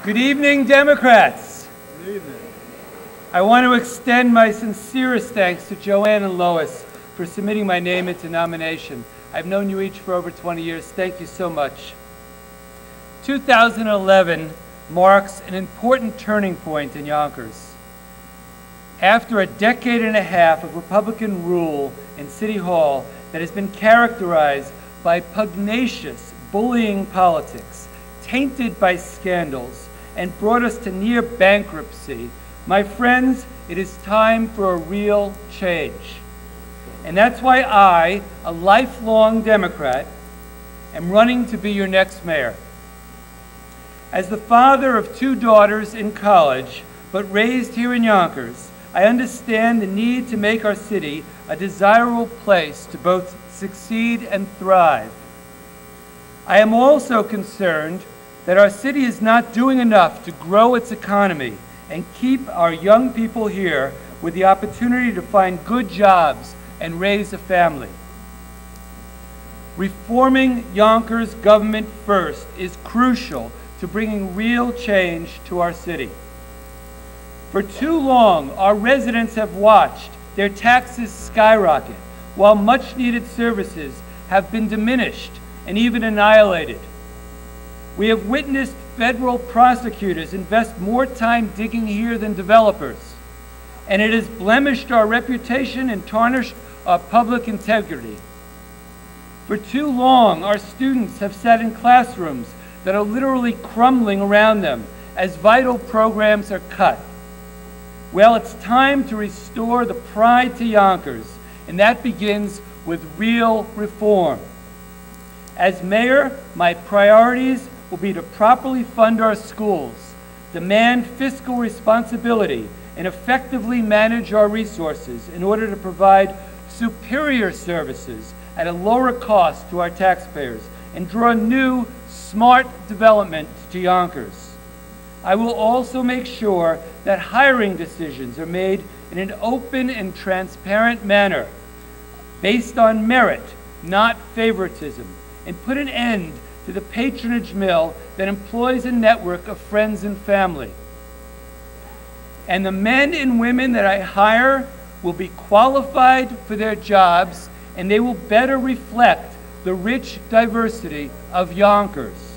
Good evening, Democrats. Good evening. I want to extend my sincerest thanks to Joanne and Lois for submitting my name into nomination. I've known you each for over 20 years. Thank you so much. 2011 marks an important turning point in Yonkers. After a decade and a half of Republican rule in City Hall that has been characterized by pugnacious bullying politics, tainted by scandals, and brought us to near bankruptcy, my friends, it is time for a real change. And that's why I, a lifelong Democrat, am running to be your next mayor. As the father of 2 daughters in college, but raised here in Yonkers, I understand the need to make our city a desirable place to both succeed and thrive. I am also concerned that our city is not doing enough to grow its economy and keep our young people here with the opportunity to find good jobs and raise a family. Reforming Yonkers government first is crucial to bringing real change to our city. For too long, our residents have watched their taxes skyrocket, while much-needed services have been diminished and even annihilated. We have witnessed federal prosecutors invest more time digging here than developers, and it has blemished our reputation and tarnished our public integrity. For too long, our students have sat in classrooms that are literally crumbling around them as vital programs are cut. Well, it's time to restore the pride to Yonkers, and that begins with real reform. As mayor, my priorities will be to properly fund our schools, demand fiscal responsibility, and effectively manage our resources in order to provide superior services at a lower cost to our taxpayers and draw new, smart development to Yonkers. I will also make sure that hiring decisions are made in an open and transparent manner based on merit, not favoritism, and put an end to the patronage mill that employs a network of friends and family. And the men and women that I hire will be qualified for their jobs, and they will better reflect the rich diversity of Yonkers.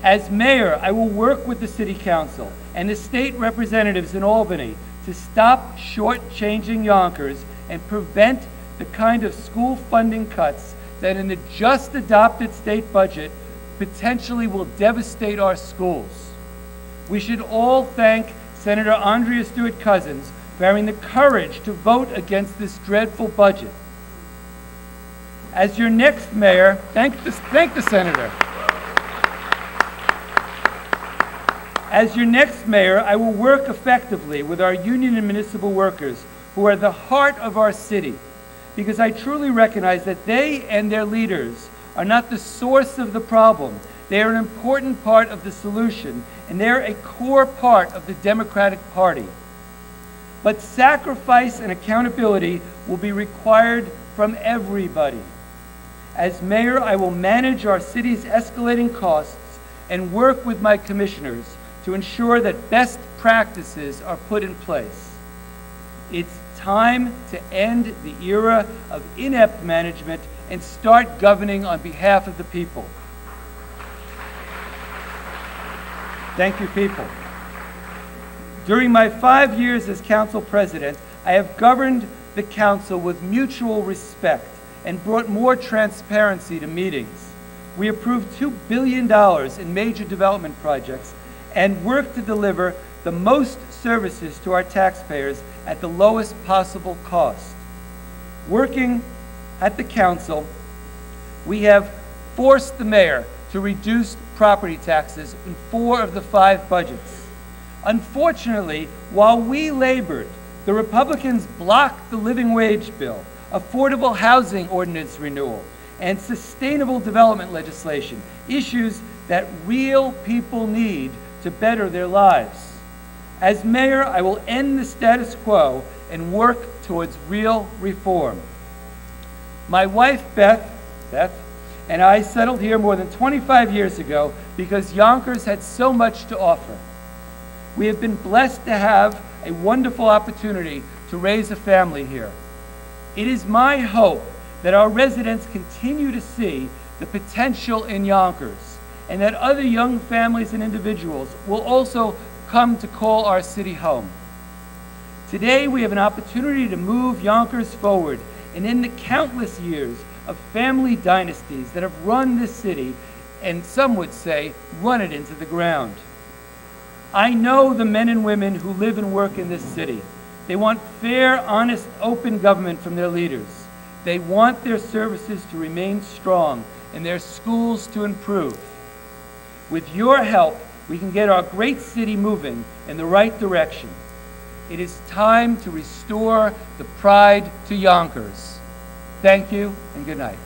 As mayor, I will work with the City Council and the state representatives in Albany to stop shortchanging Yonkers and prevent the kind of school funding cuts that in the just adopted state budget potentially will devastate our schools. We should all thank Senator Andrea Stewart-Cousins for having the courage to vote against this dreadful budget. As your next mayor, thank the senator. As your next mayor, I will work effectively with our union and municipal workers who are the heart of our city, because I truly recognize that they and their leaders are not the source of the problem. They are an important part of the solution, and they're a core part of the Democratic Party. But sacrifice and accountability will be required from everybody. As mayor, I will manage our city's escalating costs and work with my commissioners to ensure that best practices are put in place. It's time to end the era of inept management and start governing on behalf of the people. Thank you, people. During my 5 years as council president, I have governed the council with mutual respect and brought more transparency to meetings. We approved $2 billion in major development projects and worked to deliver the most services to our taxpayers at the lowest possible cost. Working at the council, we have forced the mayor to reduce property taxes in 4 of the 5 budgets. Unfortunately, while we labored, the Republicans blocked the living wage bill, affordable housing ordinance renewal, and sustainable development legislation, issues that real people need to better their lives. As mayor, I will end the status quo and work towards real reform. My wife, Beth, and I settled here more than 25 years ago because Yonkers had so much to offer. We have been blessed to have a wonderful opportunity to raise a family here. It is my hope that our residents continue to see the potential in Yonkers, and that other young families and individuals will also come to call our city home. Today, we have an opportunity to move Yonkers forward and end the countless years of family dynasties that have run this city, and some would say, run it into the ground. I know the men and women who live and work in this city. They want fair, honest, open government from their leaders. They want their services to remain strong and their schools to improve. With your help, we can get our great city moving in the right direction. It is time to restore the pride to Yonkers. Thank you and good night.